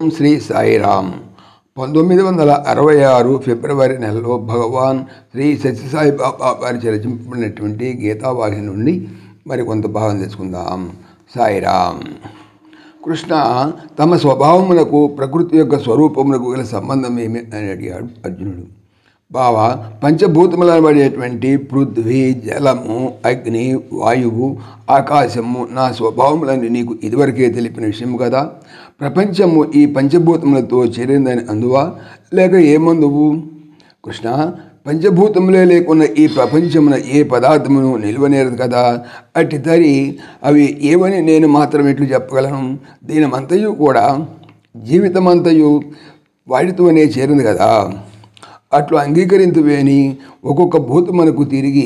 శ్రీ సాయిరామ్ 1966 ఫిబ్రవరి నెలలో భగవాన్ శ్రీ సత్యసాయి బాబా వారి రచింపబడినటువంటి గీతావాహి నుండి మరి కొంత భావం తెలుసుకుందాం. సాయిరామ్. కృష్ణ తమ స్వభావమునకు ప్రకృతి యొక్క స్వరూపమునకు గల సంబంధం ఏమి అని అడిగాడు అర్జునుడు. బావ, పంచభూతములను పడేటువంటి పృథ్వీ, జలము, అగ్ని, వాయువు, ఆకాశము నా స్వభావములని నీకు ఇదివరకే తెలిపిన విషయం కదా. ప్రపంచము ఈ పంచభూతములతో చేరిందని అందువా, లేక ఏమందువు? కృష్ణ, పంచభూతములే లేకున్న ఈ ప్రపంచమున ఏ పదార్థమును నిలువనేరదు కదా. అట్టి తరి అవి ఏవని నేను మాత్రం ఎట్లు చెప్పగలను? దీనమంతయు కూడా జీవితమంతయు వాటితోనే చేరింది కదా. అట్లు అంగీకరింతువేని ఒక్కొక్క భూతమునకు తిరిగి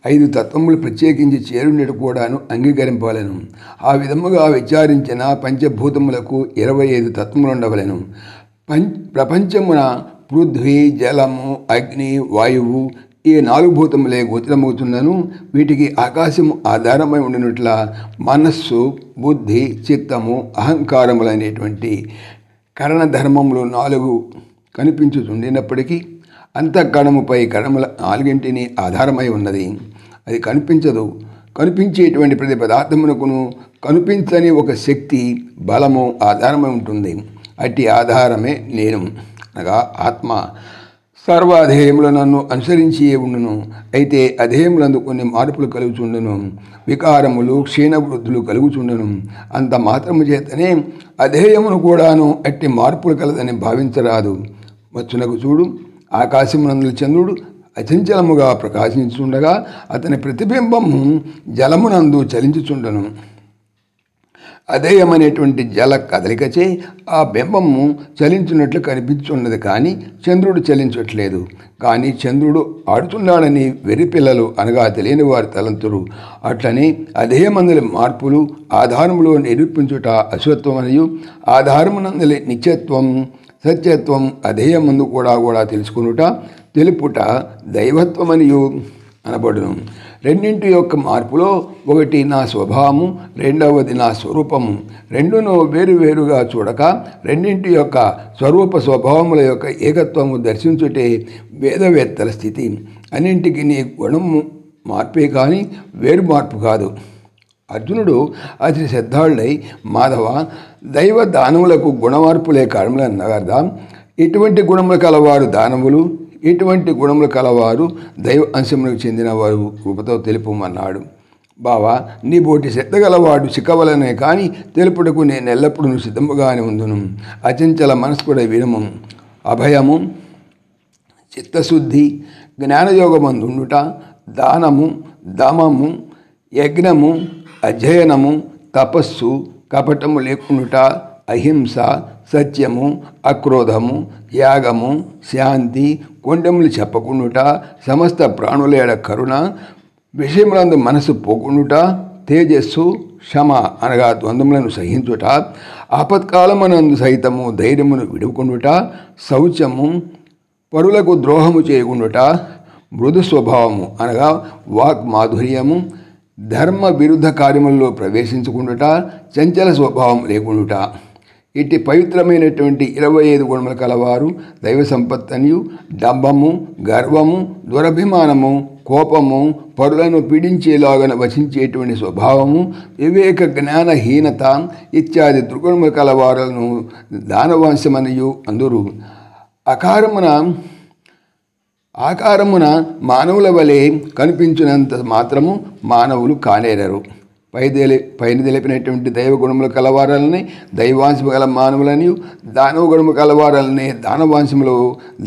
5 తత్వములు ప్రత్యేకించి చేరుండేటు కూడాను అంగీకరింపవలను. ఆ విధముగా విచారించిన పంచభూతములకు 25 తత్వములు ఉండవలను. ప్రపంచమున పృథ్వీ, జలము, అగ్ని, వాయువు ఈ 4 భూతములే గోచరమవుతున్నను. వీటికి ఆకాశము ఆధారమై ఉండినట్ల మనస్సు, బుద్ధి, చిత్తము, అహంకారములనేటువంటి కరణధర్మములు 4 కనిపించుతుండినప్పటికీ అంతఃకరణముపై కణముల 4 ఆధారమై ఉన్నది. అది కనిపించదు. కనిపించేటువంటి ప్రతి పదార్థమునకును కనిపించని ఒక శక్తి, బలము ఆధారమై ఉంటుంది. అట్టి ఆధారమే నేను అనగా ఆత్మ. సర్వ అధేయములు నన్ను అనుసరించి ఉండును. అయితే అధేయములందు కొన్ని మార్పులు కలుగుచుండును. వికారములు, క్షీణవృద్ధులు కలుగుచుండును. అంత మాత్రము చేతనే అధేయమును కూడాను అట్టి మార్పులు కలదని భావించరాదు. వచ్చునకు చూడు, ఆకాశమునందు చంద్రుడు అచంచలముగా ప్రకాశించుండగా అతని ప్రతిబింబము జలమునందు చలించుచుండను. అధేయమనేటువంటి జల కదలికచే ఆ బింబము చలించున్నట్లు కనిపించున్నది, కానీ చంద్రుడు చలించట్లేదు. కానీ చంద్రుడు ఆడుతున్నాడని వెర్రిపిల్లలు అనగా తెలియని వారు తలంతురు. అట్లని అధేయమందలి మార్పులు ఆధారములో నిరూపించుట అశ్వత్వమనియు, ఆధారమునందలి నిత్యత్వం, సత్యత్వం అధేయమందు కూడా తెలుసుకునుట, తెలుపుట దైవత్వమనియు అనబడును. రెండింటి యొక్క మార్పులో ఒకటి నా స్వభావము, రెండవది నా స్వరూపము. రెండును వేరువేరుగా చూడక రెండింటి యొక్క స్వరూప స్వభావముల యొక్క ఏకత్వము దర్శించుటే వేదవేత్తల స్థితి. అన్నింటికి నీ గుణము మార్పే కానీ వేరు మార్పు కాదు. అర్జునుడు అతి శ్రద్ధాళుడై, మాధవ, దైవ దానములకు గుణమార్పులే కారణములన్నగదా. ఇటువంటి గుణములు కలవారు దానవులు, ఇటువంటి గుణములు కలవారు దైవ అంశములకు చెందిన వారు కృపతో తెలుపమన్నాడు. బావా, నీ బోటి శ్రద్ధ గలవాడు చిక్కవలనే కానీ తెలుపుటకు నేను ఎల్లప్పుడూ సిద్ధముగానే ఉందును. అచంచల మనస్కుడ వినము, అభయము, చిత్తశుద్ధి, జ్ఞానయోగమందుండుట, దానము, దమము, యజ్ఞము, అధ్యయనము, తపస్సు, కపటము లేకుండుట, అహింస, సత్యము, అక్రోధము, యాగము, శాంతి, కొండములు చెప్పకుండుట, సమస్త ప్రాణుల ఎడ కరుణ, విషయములందు మనసు పోకుండుట, తేజస్సు, క్షమ అనగా ద్వంద్వములను సహించుట, ఆపత్కాలమునందు సైతము ధైర్యమును విడుకుండుట, శౌచము, పరులకు ద్రోహము చేయకుండుట, మృదు స్వభావము అనగా వాక్ మాధుర్యము, ధర్మ విరుద్ధ కార్యములలో ప్రవేశించుకుండుట, చంచల స్వభావం లేకుండుట. ఇట్టి పవిత్రమైనటువంటి 25 గుణములు కలవారు దైవ సంపత్తనియు, డంబము, గర్వము, దురభిమానము, కోపము, పరులను పీడించేలాగా వచించేటువంటి స్వభావము, వివేక జ్ఞానహీనత ఇత్యాది దుర్గుణములు కలవారులను దానవంశమనియు అందురు. ఆకారమున మానవుల వలె కనిపించినంత మాత్రము మానవులు కానేరరు. పైన తెలిపినటువంటి దైవ గుణములు కలవారాలని దైవాంశము గల మానవులని, దానవ గుణము కలవారాలని దానవాంశములో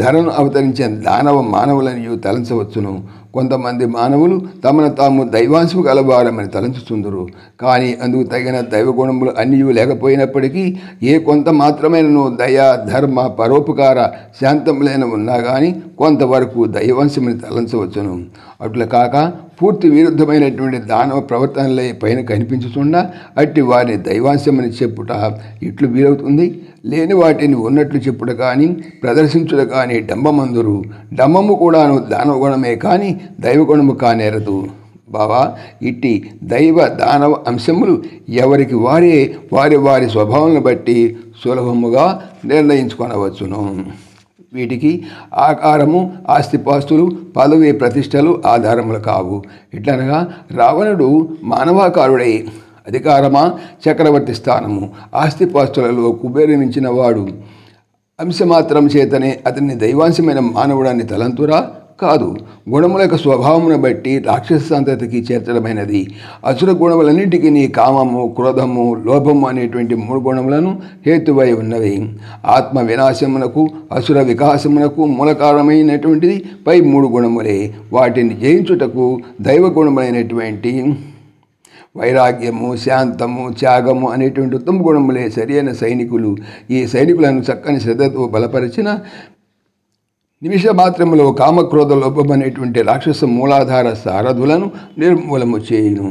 ధరను అవతరించిన దానవ మానవులని తలంచవచ్చును. కొంతమంది మానవులు తమను తాము దైవాంశము కలవారమని తలంచుతుందరు. కానీ అందుకు తగిన దైవ గుణములు అన్నీ లేకపోయినప్పటికీ ఏ కొంత మాత్రమేనను దయ, ధర్మ, పరోపకార, శాంతములైన ఉన్నా కానీ కొంతవరకు దైవాంశమని తలంచవచ్చును. అట్లా కాక పూర్తి విరుద్ధమైనటువంటి దానవ ప్రవర్తనలే పైన కనిపించుతున్నా అట్టి వారిని దైవాంశమని చెప్పుట ఇట్లు వీలవుతుంది. లేని వాటిని ఉన్నట్లు చెప్పుట కానీ ప్రదర్శించుట కానీ డంబమందురు. డంబము కూడాను దానవ గుణమే కానీ దైవగుణము కానేరదు. బావా, ఇట్టి దైవ దానవ అంశములు ఎవరికి వారి వారి స్వభావాలను బట్టి సులభముగా నిర్ణయించుకొనవచ్చును. వీటికి ఆకారము, ఆస్తిపాస్తులు, పదవి ప్రతిష్టలు ఆధారములు కావు. ఇట్లనగా రావణుడు మానవాకారుడై అధికారమా, చక్రవర్తి స్థానము, ఆస్తిపాస్తులలో కుబేరమించిన వాడు అంశమాత్రం చేతనే అతన్ని దైవాంశమైన మానవుడాన్ని తలంతురా కాదు. గుణముల యొక్క స్వభావమును బట్టి రాక్షస సంతతికి చేర్చడమైనది. అసుర గుణములన్నింటికి కామము, క్రోధము, లోభము అనేటువంటి 3 గుణములను హేతువై ఉన్నవి. ఆత్మ వినాశమునకు, అసుర వికాసమునకు మూల కారణమైనటువంటిది పై 3 గుణములే. వాటిని జయించుటకు దైవ గుణములైనటువంటి వైరాగ్యము, శాంతము, త్యాగము అనేటువంటి ఉత్తమ గుణములే సరైన సైనికులు. ఈ సైనికులను చక్కని శ్రద్ధతో బలపరిచిన నిమిష మాత్రములో కామక్రోధ లోపం అనేటువంటి రాక్షస మూలాధార సారథులను నిర్మూలము చేయును.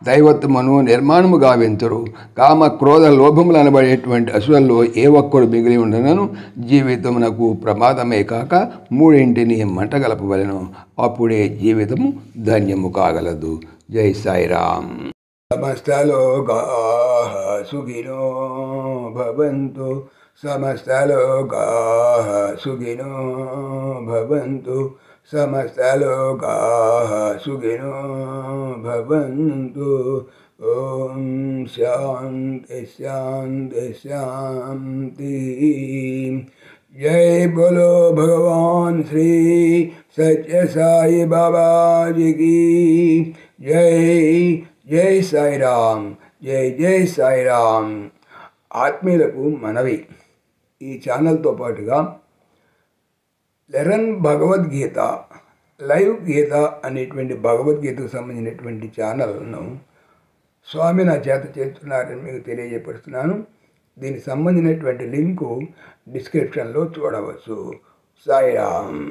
దైవత్వమును నిర్మాణము గావింతురు. కామ క్రోధ లోభములు అనబడేటువంటి అసురుల్లో ఏ ఒక్కడు మిగిలి ఉండనను జీవితమునకు ప్రమాదమే కాక 3 మంటగలపవలను. అప్పుడే జీవితము ధన్యము కాగలదు. జై సాయిరామ్. సమస్తలోకాః సుఖినో భవంతు. సమస్తలోకాః సుఖినో భవంతు. సమస్తలోకాః సుఖినో భవంతు. ఓం శాంతి శాంతి శాంతి. जय बोलो भगवान श्री सत्य साई बाबा जी की जय. जय साई राम. जय जय साई राम. ఆత్మీయులకు మనవి, ఈ ఛానల్తో పాటుగా లెరన్ భగవద్గీత లైవ్ గీత అనేటువంటి భగవద్గీతకు సంబంధించినటువంటి ఛానల్ను స్వామి నా చేత చేస్తున్నారని మీకు తెలియజేపరుస్తున్నాను. దీనికి సంబంధించినటువంటి లింకు డిస్క్రిప్షన్లో చూడవచ్చు. సాయిరామ్.